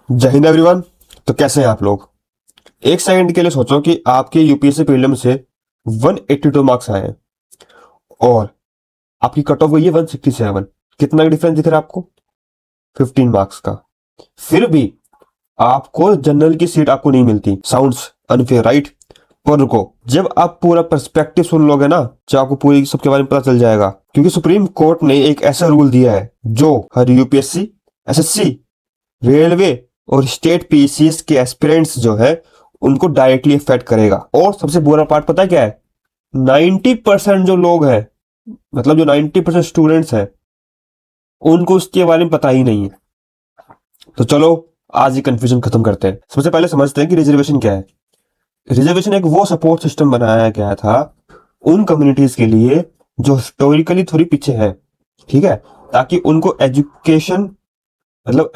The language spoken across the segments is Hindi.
जय हिंद एवरीवन। तो कैसे हैं आप लोग? एक सेकंड के लिए सोचो कि आपके यूपीएससी प्रीलिम से 182 मार्क्स आए हैं और आपकी कट ऑफ गई है 167। कितना डिफरेंस दिख रहा है आपको? 15 मार्क्स का। फिर भी आपको जनरल की सीट आपको नहीं मिलती। Sounds unfair, right? पर रुको, जब आप पूरा पर्सपेक्टिव सुन लोगे ना, जब आपको पूरी सबके बारे में पता चल जाएगा। क्योंकि सुप्रीम कोर्ट ने एक ऐसा रूल दिया है जो हर यूपीएससी, एसएससी, रेलवे और स्टेट पीसीएस के एस्पिरेंट्स जो है उनको डायरेक्टली इफेक्ट करेगा। और सबसे बुरा पार्ट पता है क्या है? 90% जो लोग हैं, मतलब जो 90% स्टूडेंट्स हैं, उनको उसके बारे में पता ही नहीं है। तो चलो आज ये कंफ्यूजन खत्म करते हैं। सबसे पहले समझते हैं कि रिजर्वेशन क्या है। रिजर्वेशन एक वो सपोर्ट सिस्टम बनाया गया था उन कम्युनिटीज के लिए जो हिस्टोरिकली थोड़ी पीछे है, ठीक है, ताकि उनको एजुकेशन, मतलब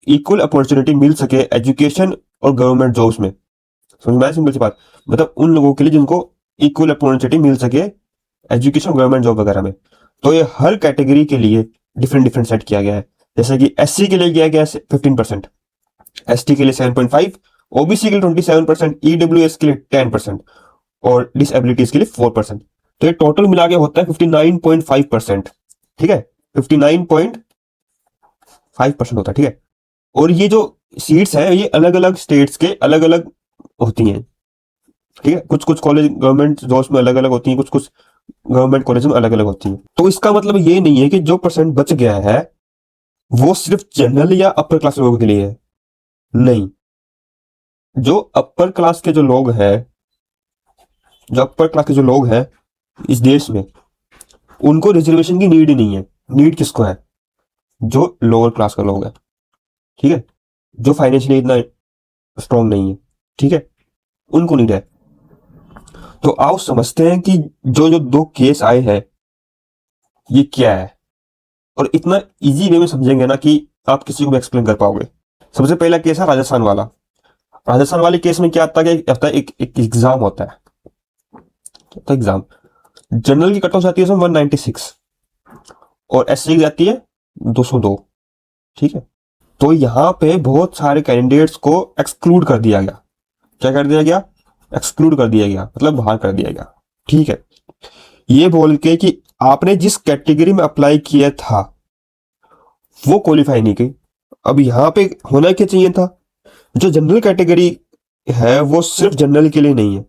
इक्वल अपॉर्चुनिटी मिल सके एजुकेशन और गवर्नमेंट जॉब्स में। समझ में आया? सिंपल सी बात, मतलब उन लोगों के लिए जिनको इक्वल अपॉर्चुनिटी मिल सके एजुकेशन, गवर्नमेंट जॉब वगैरह में। तो ये हर कैटेगरी के लिए डिफरेंट डिफरेंट सेट किया गया है। जैसे कि एससी के लिए किया गया है 15%, एसटी के लिए 7.5, ओबीसी के लिए 27%, ईडब्ल्यूएस के लिए 10% और डिसएबिलिटीज के लिए 4%। तो ये टोटल मिला के होता है 59.5%। ठीक है, 59.5% होता है। ठीक है, और ये जो सीट्स है ये अलग अलग स्टेट्स के अलग अलग होती हैं। ठीक है, कुछ कुछ कॉलेज गवर्नमेंट जॉब्स में अलग अलग होती हैं, कुछ कुछ गवर्नमेंट कॉलेज में अलग अलग होती हैं। तो इसका मतलब ये नहीं है कि जो परसेंट बच गया है वो सिर्फ जनरल या अपर क्लास लोगों के लिए है। नहीं, जो अपर क्लास के जो लोग हैं, जो अपर क्लास के जो लोग हैं इस देश में, उनको रिजर्वेशन की नीड ही नहीं है। नीड किसको है? जो लोअर क्लास का लोग है, ठीक है, जो फाइनेंशियली इतना स्ट्रांग नहीं है, ठीक है, उनको नीड है। तो आओ समझते हैं कि जो जो दो केस आए हैं ये क्या है, और इतना इजी वे में समझेंगे ना कि आप किसी को भी एक्सप्लेन कर पाओगे। सबसे पहला केस है राजस्थान वाला। राजस्थान वाले केस में क्या आता है कि एक एग्जाम होता है। तो एग्जाम जनरल की कट ऑफ जाती है 196 और एससी की जाती है 202। ठीक है, तो यहां पे बहुत सारे कैंडिडेट्स को एक्सक्लूड कर दिया गया। क्या कर दिया गया? एक्सक्लूड कर दिया गया, मतलब बाहर कर दिया गया। ठीक है, ये बोल के कि आपने जिस कैटेगरी में अप्लाई किया था वो क्वालिफाई नहीं की। अब यहां पे होना क्या चाहिए था? जो जनरल कैटेगरी है वो सिर्फ जनरल के लिए नहीं है,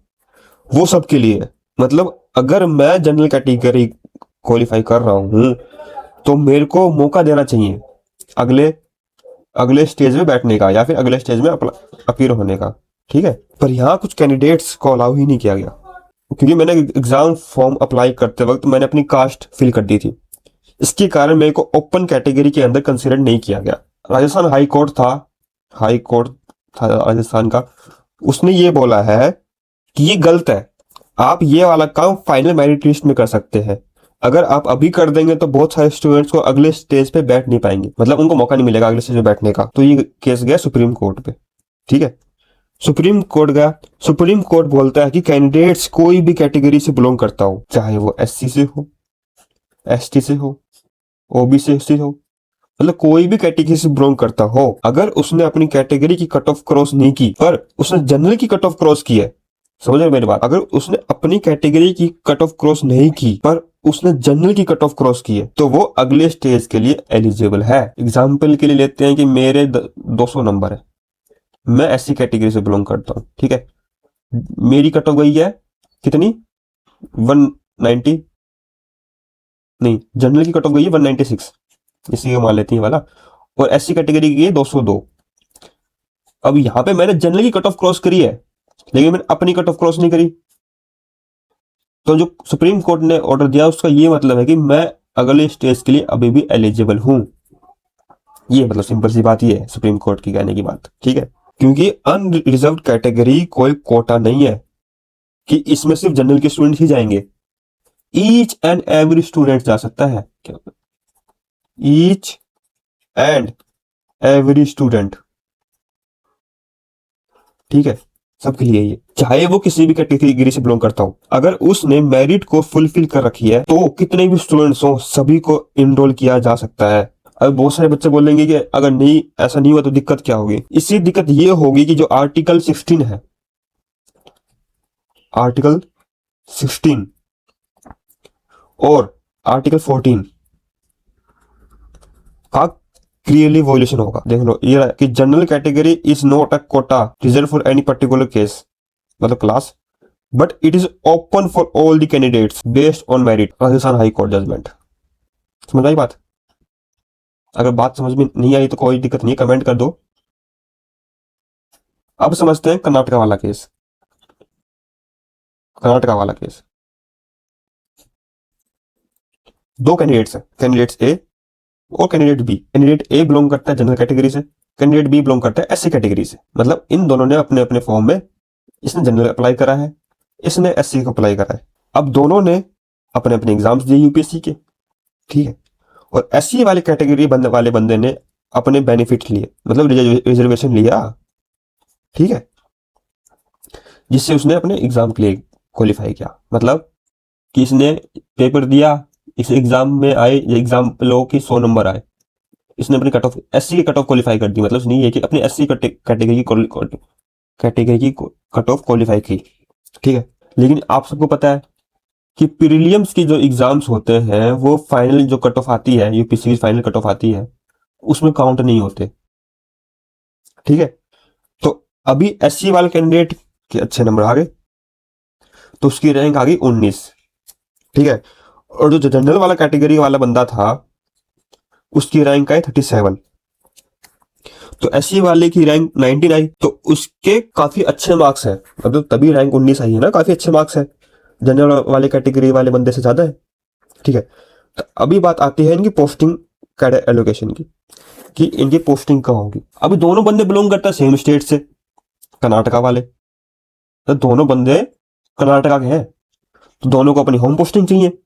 वो सबके लिए है। मतलब अगर मैं जनरल कैटेगरी क्वालिफाई कर रहा हूं तो मेरे को मौका देना चाहिए अगले अगले स्टेज में बैठने का या फिर अगले स्टेज में अपीयर होने का। ठीक है, पर यहाँ कुछ कैंडिडेट्स को अलाउ ही नहीं किया गया, क्योंकि मैंने एग्जाम फॉर्म अप्लाई करते वक्त मैंने अपनी कास्ट फिल कर दी थी। इसके कारण मेरे को ओपन कैटेगरी के अंदर कंसिडर नहीं किया गया। राजस्थान हाई कोर्ट था राजस्थान का, उसने ये बोला है कि ये गलत है। आप ये वाला काम फाइनल मेरिट लिस्ट में कर सकते हैं। अगर आप अभी कर देंगे तो बहुत सारे स्टूडेंट्स को अगले स्टेज पे बैठ नहीं पाएंगे, मतलब उनको मौका नहीं मिलेगा अगले स्टेज पे बैठने का। तो ये केस गया सुप्रीम कोर्ट पे। ठीक है, सुप्रीम कोर्ट गया, सुप्रीम कोर्ट बोलता है कि कैंडिडेट्स कोई भी कैटेगरी से बिलोंग करता हो, चाहे वो एससी से हो, एसटी से हो, ओबीसी से हो, मतलब कोई भी कैटेगरी से बिलोंग करता हो, अगर उसने अपनी कैटेगरी की कट ऑफ क्रॉस नहीं की पर उसने जनरल की कट ऑफ क्रॉस की है, समझ रहे मेरी बात? अगर उसने अपनी कैटेगरी की कट ऑफ क्रॉस नहीं की पर उसने जनरल की कट ऑफ क्रॉस की है तो वो अगले स्टेज के लिए एलिजिबल है। एग्जाम्पल के लिए लेते हैं कि मेरे 200 नंबर है, मैं एससी कैटेगरी से बिलोंग करता हूँ। ठीक है, मेरी कट ऑफ गई है कितनी? 190, नहीं, जनरल की कट ऑफ गई है 196, इसी को मान लेती है वाला, और एससी कैटेगरी की है 202। अब यहां पे मैंने जनरल की कट ऑफ क्रॉस करी है लेकिन मैंने अपनी कट ऑफ क्रॉस नहीं करी। तो जो सुप्रीम कोर्ट ने ऑर्डर दिया उसका ये मतलब है कि मैं अगले स्टेज के लिए अभी भी एलिजिबल हूं। ये मतलब सिंपल सी बात ये है सुप्रीम कोर्ट की कहने की बात। ठीक है, क्योंकि अनरिजर्व कैटेगरी कोई कोटा नहीं है कि इसमें सिर्फ जनरल के स्टूडेंट ही जाएंगे। ईच एंड एवरी स्टूडेंट जा सकता है। ईच एंड एवरी स्टूडेंट, ठीक है, सबके लिए ये, चाहे वो किसी भी कैटेगरी से बिलोंग करता हो। अगर उसने मेरिट को फुलफिल कर रखी है तो कितने भी स्टूडेंट्स हो सभी को इनरोल किया जा सकता है। अब बहुत सारे बच्चे बोलेंगे कि अगर नहीं ऐसा नहीं हुआ तो दिक्कत क्या होगी। इससे दिक्कत ये होगी कि जो आर्टिकल 16 है, आर्टिकल 16 और आर्टिकल 14 का क्लियरली वॉल्यूशन होगा। देख लो ये कि general category is not a quota reserve for any particular case, मतलब class, but it is open for all the candidates based on merit. Rajasthan high court judgment. समझ आई बात? अगर बात समझ में नहीं आई तो कोई दिक्कत नहीं, कमेंट कर दो। अब समझते हैं कर्नाटका वाला केस। कर्नाटका वाला केस, दो कैंडिडेट्स हैं, कैंडिडेट्स ए और candidate be. Candidate A belong करता है जनरल कैटेगरी से, कैंडिडेट बी बिलोंग करता है एससी कैटेगरी से। मतलब इन दोनों ने अपने अपने फॉर्म में, इसने जनरल अप्लाई करा है, इसने एससी को अप्लाई करा है। अब दोनों ने अपने अपने एग्जाम्स दिए यूपीएससी के, ठीक है। और एससी वाले कैटेगरी वाले बंदे ने अपने बेनिफिट लिए, मतलब रिजर्वेशन लिया, ठीक है, जिससे उसने अपने एग्जाम के लिए क्वालिफाई किया। मतलब कि इसने पेपर दिया, इस एग्जाम में आए, एग्जाम लो कि 100 नंबर आए, इसने अपनी कट ऑफ एससी की कट ऑफ क्वालिफाई कर दी। मतलब नहीं है कि अपनी एससी कैटेगरी की कट ऑफ क्वालिफाई की, ठीक है। लेकिन आप सबको पता है कि प्रीलिम्स की जो एग्जाम्स होते हैं वो फाइनल जो कट ऑफ आती है, यूपीएससी की फाइनल कट ऑफ आती है, उसमें काउंट नहीं होते, ठीक है। तो अभी एससी वाले कैंडिडेट के अच्छे नंबर आ गए तो उसकी रैंक आ गई 19, ठीक है। और जो जनरल वाला कैटेगरी वाला बंदा था उसकी रैंक आई 37। तो एससी वाले की रैंक 19 आई, तो उसके काफी अच्छे मार्क्स है, मतलब तभी रैंक 19 आई है ना, काफी अच्छे मार्क्स है, जनरल वाले कैटेगरी वाले बंदे से ज्यादा है, ठीक है। तो अभी बात आती है इनकी पोस्टिंग कैडर एलोकेशन की, कि इनकी पोस्टिंग कहाँ होगी। अभी दोनों बंदे बिलोंग करते हैं सेम स्टेट से, कर्नाटका वाले, तो दोनों बंदे कर्नाटका के हैं, तो दोनों को अपनी होम पोस्टिंग चाहिए,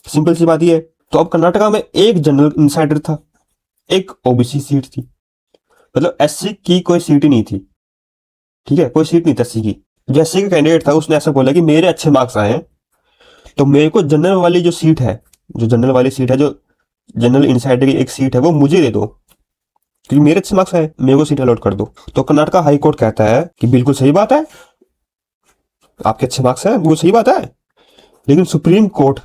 सिंपल सी बात ये है। तो अब कर्नाटका में एक जनरल इंसाइडर था, एक ओबीसी सीट थी, मतलब एससी की कोई सीट ही नहीं थी, ठीक है, कोई सीट नहीं थी एससी की। जो एससी का कैंडिडेट था उसने ऐसा बोला कि मेरे अच्छे मार्क्स आए हैं तो मेरे को जनरल वाली जो सीट है, जो जनरल वाली सीट है, जो जनरल इंसाइडर की एक सीट है, वो मुझे दे दो, क्योंकि मेरे अच्छे मार्क्स आए, मेरे को सीट अलॉट कर दो। तो कर्नाटका हाई कोर्ट कहता है कि बिल्कुल सही बात है, आपके अच्छे मार्क्स हैं, बिल्कुल सही बात है। लेकिन सुप्रीम कोर्ट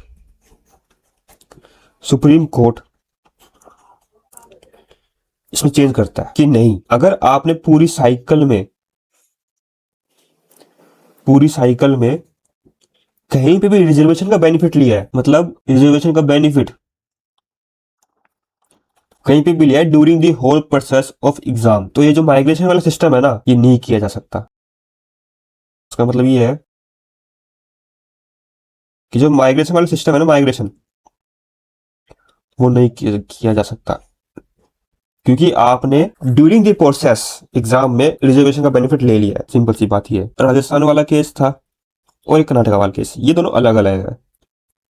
इसमें चेंज करता है कि नहीं, अगर आपने पूरी साइकिल में कहीं पे भी रिजर्वेशन का बेनिफिट लिया है, मतलब रिजर्वेशन का बेनिफिट कहीं पे भी लिया है during the whole process of exam, तो ये जो माइग्रेशन वाला सिस्टम है ना, ये नहीं किया जा सकता। इसका मतलब ये है कि जो माइग्रेशन वाला सिस्टम है ना, माइग्रेशन, वो नहीं किया जा सकता, क्योंकि आपने ड्यूरिंग द प्रोसेस एग्जाम में रिजर्वेशन का बेनिफिट ले लिया है। सिंपल सी बात ये है। राजस्थान वाला केस था और एक कर्नाटका वाला केस, ये दोनों अलग अलग है,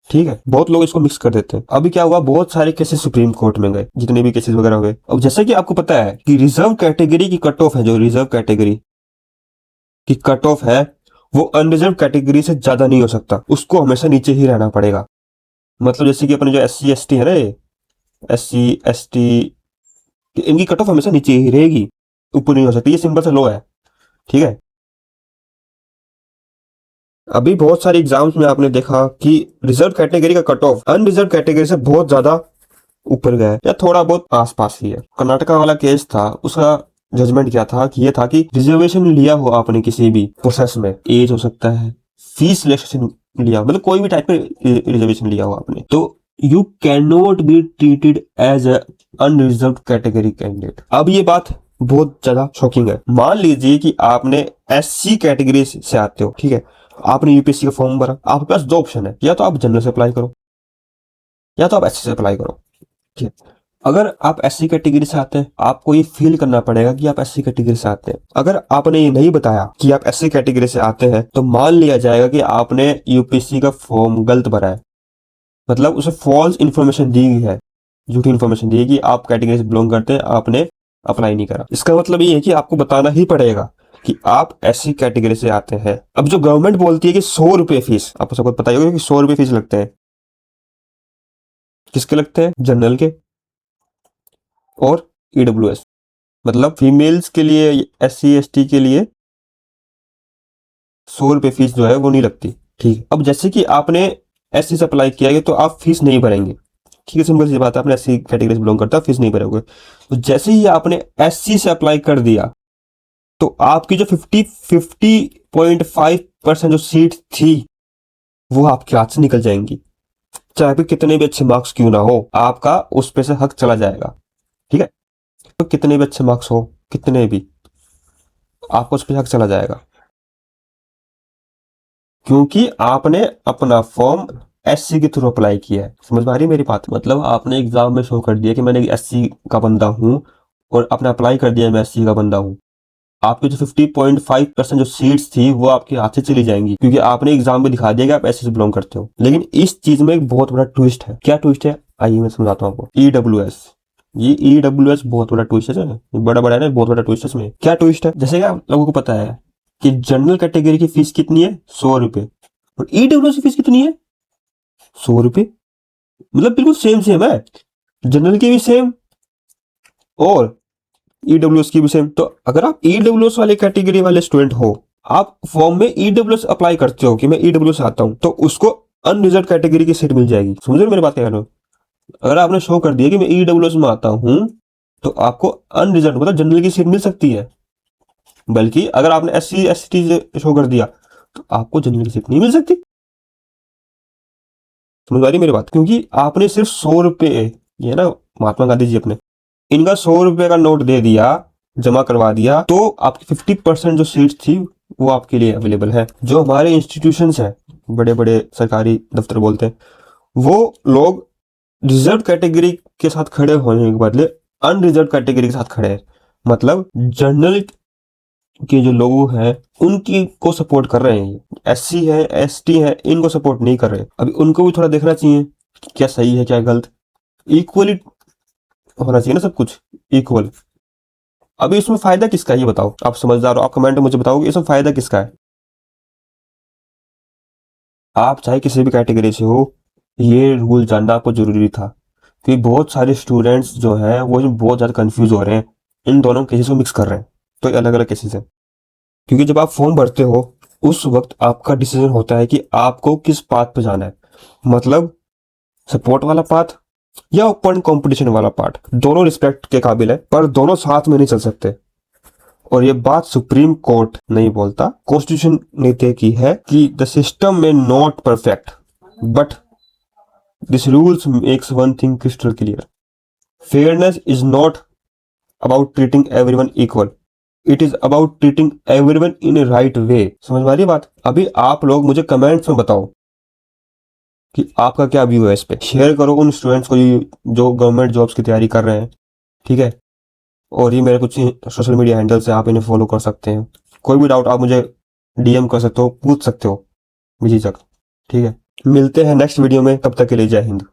ठीक है। बहुत लोग इसको मिक्स कर देते हैं। अभी क्या हुआ, बहुत सारे केसेस सुप्रीम कोर्ट में गए, जितने भी केसेस वगैरह हुए। अब जैसे कि आपको पता है कि रिजर्व कैटेगरी की कट ऑफ है, जो रिजर्व कैटेगरी की कट ऑफ है वो अनरिजर्व कैटेगरी से ज्यादा नहीं हो सकता, उसको हमेशा नीचे ही रहना पड़ेगा। मतलब जैसे कि अपने जो SC ST है ना, SC ST, इनकी कट ऑफ हमेशा नीचे ही रहेगी, ऊपर नहीं हो सकती, ये सिंपल सा लॉ है, ठीक है। अभी बहुत सारे एग्जाम्स में आपने देखा कि रिजर्व कैटेगरी का कट ऑफ अनरिजर्व कैटेगरी से बहुत ज्यादा ऊपर गया है या थोड़ा बहुत आसपास ही है। कर्नाटका वाला केस था, उसका जजमेंट क्या था कि ये था कि रिजर्वेशन लिया हो आपने किसी भी प्रोसेस में, एज हो सकता है, फीस सिलेक्शन लिया, मतलब कोई भी टाइप का रिजर्वेशन लिया हो आपने, तो you can not be treated as a unreserved category candidate. अब ये बात बहुत ज्यादा शॉकिंग है। मान लीजिए कि आपने SC कैटेगरी से आते हो, ठीक है, आपने यूपीएससी का फॉर्म भरा, आपके पास दो ऑप्शन है, या तो आप जनरल से अप्लाई करो या तो आप SC से अप्लाई करो, ठीक है। अगर आप SC कैटेगरी से आते हैं, आपको ये फील करना पड़ेगा कि आप SC कैटेगरी से आते हैं। अगर आपने ये नहीं बताया कि आप SC कैटेगरी से आते हैं, तो मान लिया जाएगा कि आपने यूपीएससी का फॉर्म गलत भरा है, मतलब उसे फॉल्स इन्फॉर्मेशन दी गई है, झूठी इन्फॉर्मेशन दी है कि आप कैटेगरी से बिलोंग करते हैं, आपने अप्लाई नहीं करा। इसका मतलब ये है कि आपको बताना ही पड़ेगा कि आप SC कैटेगरी से आते हैं। अब जो गवर्नमेंट बोलती है कि 100 रुपए फीस, आपको सबको पता ही होगा कि 100 रुपए फीस लगते हैं, किसके लगते हैं, जनरल के, और ईडब्ल्यूएस। मतलब फीमेल्स के लिए, SC ST के लिए 100 रुपये फीस जो है वो नहीं लगती। ठीक है, अब जैसे कि आपने SC से अप्लाई किया है तो आप फीस नहीं भरेंगे। ठीक है, सिंपल सी बात है, आपने SC कैटेगरी से बिलोंग करता है, फीस नहीं भरोगे। तो जैसे ही आपने SC से अप्लाई कर दिया तो आपकी जो 50.5% जो सीट थी वो आपके हाथ से निकल जाएंगी। चाहे फिर कितने भी अच्छे मार्क्स क्यों ना हो, आपका उस पे से हक चला जाएगा। ठीक है, तो कितने भी अच्छे मार्क्स हो, कितने भी, आपको उस पे हक चला जाएगा, क्योंकि आपने अपना फॉर्म SC के थ्रू अप्लाई किया है। समझ में आ रही है मेरी बात? मतलब आपने एग्जाम में शो कर दिया कि मैंने SC का बंदा हूं और अपने अप्लाई कर दिया मैं SC का बंदा हूं। आपके जो 50.5% जो सीट्स थी वो आपके हाथ से चली जाएंगी, क्योंकि आपने एग्जाम में दिखा दिया कि आप SC से बिलोंग करते हो। लेकिन इस चीज में एक बहुत बड़ा ट्विस्ट है। क्या ट्विस्ट है, आइए मैं समझाता हूँ आपको। EWS, ये EWS बहुत बड़ा ट्विस्ट है, बड़ा बड़ा है ना, बहुत बड़ा ट्विस्ट है इसमें। क्या ट्विस्ट है, जैसे कि आप लोगों को पता है कि जनरल कैटेगरी की फीस कितनी है, 100 रुपए, और EWS की फीस कितनी है, 100 रुपए। मतलब बिल्कुल सेम सेम है, जनरल की भी सेम और EWS की भी सेम। तो अगर आप EWS वाले कैटेगरी वाले स्टूडेंट हो, आप फॉर्म में EWS अप्लाई करते हो कि मैं EWS आता हूं, तो उसको अनरिजर्व कैटेगरी की सीट मिल जाएगी। समझ रहे हो मेरी बात कह रहा हूं? अगर आपने शो कर दिया कि मैं EWS में आता हूं, तो आपको अनरिजर्व मतलब जनरल की सीट मिल सकती है। बल्कि अगर आपने SC ST से शो कर दिया तो आपको जनरल की सीट नहीं मिल सकती। समझ आ रही मेरी बात? क्योंकि आपने सिर्फ 100 रुपए, ये ना महात्मा गांधी जी अपने, इनका 100 रुपए का नोट दे दिया, जमा करवा दिया, तो आपकी 50% जो सीट थी वो आपके लिए अवेलेबल है। जो हमारे इंस्टीट्यूशंस हैं, बड़े बड़े सरकारी दफ्तर बोलते हैं, वो लोग रिजर्व कैटेगरी के साथ खड़े होने के बदले अनरिजर्व कैटेगरी के साथ खड़े हैं। मतलब जनरल के जो लोग हैं उनकी को सपोर्ट कर रहे हैं, SC है ST है इनको सपोर्ट नहीं कर रहे। अभी उनको भी थोड़ा देखना चाहिए कि क्या सही है क्या गलत, इक्वली होना चाहिए ना सब कुछ, इक्वल। अभी इसमें फायदा किसका है ये बताओ, आप समझदार हो, आप कमेंट में मुझे बताओगे इसमें फायदा किसका है। आप चाहे किसी भी कैटेगरी से हो, ये रूल जानना आपको जरूरी था, क्योंकि बहुत सारे स्टूडेंट्स जो हैं वो बहुत ज्यादा कंफ्यूज हो रहे हैं, इन दोनों केसेस को मिक्स कर रहे हैं। तो ये अलग अलग केसेस है, क्योंकि जब आप फॉर्म भरते हो उस वक्त आपका डिसीजन होता है कि आपको किस पाथ पे जाना है। मतलब सपोर्ट वाला पाथ या ओपन कंपटीशन वाला पार्ट, दोनों रिस्पेक्ट के काबिल है, पर दोनों साथ में नहीं चल सकते। और ये बात सुप्रीम कोर्ट नहीं बोलता, कॉन्स्टिट्यूशन ने तय की है कि द सिस्टम में not perfect but this rules makes one thing crystal clear, fairness is not about treating everyone equal, it is about treating everyone in A right way. समझ में आ रही बात? अभी आप लोग मुझे कमेंट्स में बताओ कि आपका क्या व्यू है इस पे। शेयर करो उन स्टूडेंट्स को जो गवर्नमेंट जॉब्स की तैयारी कर रहे हैं। ठीक है, और ये मेरे कुछ सोशल मीडिया हैंडल्स है, आप इन्हें फॉलो कर सकते हैं। कोई भी डाउट आप मुझे DM कर सकते हो, पूछ सकते हो बेझिझक। ठीक है, मिलते हैं नेक्स्ट वीडियो में, तब तक के लिए जय हिंद।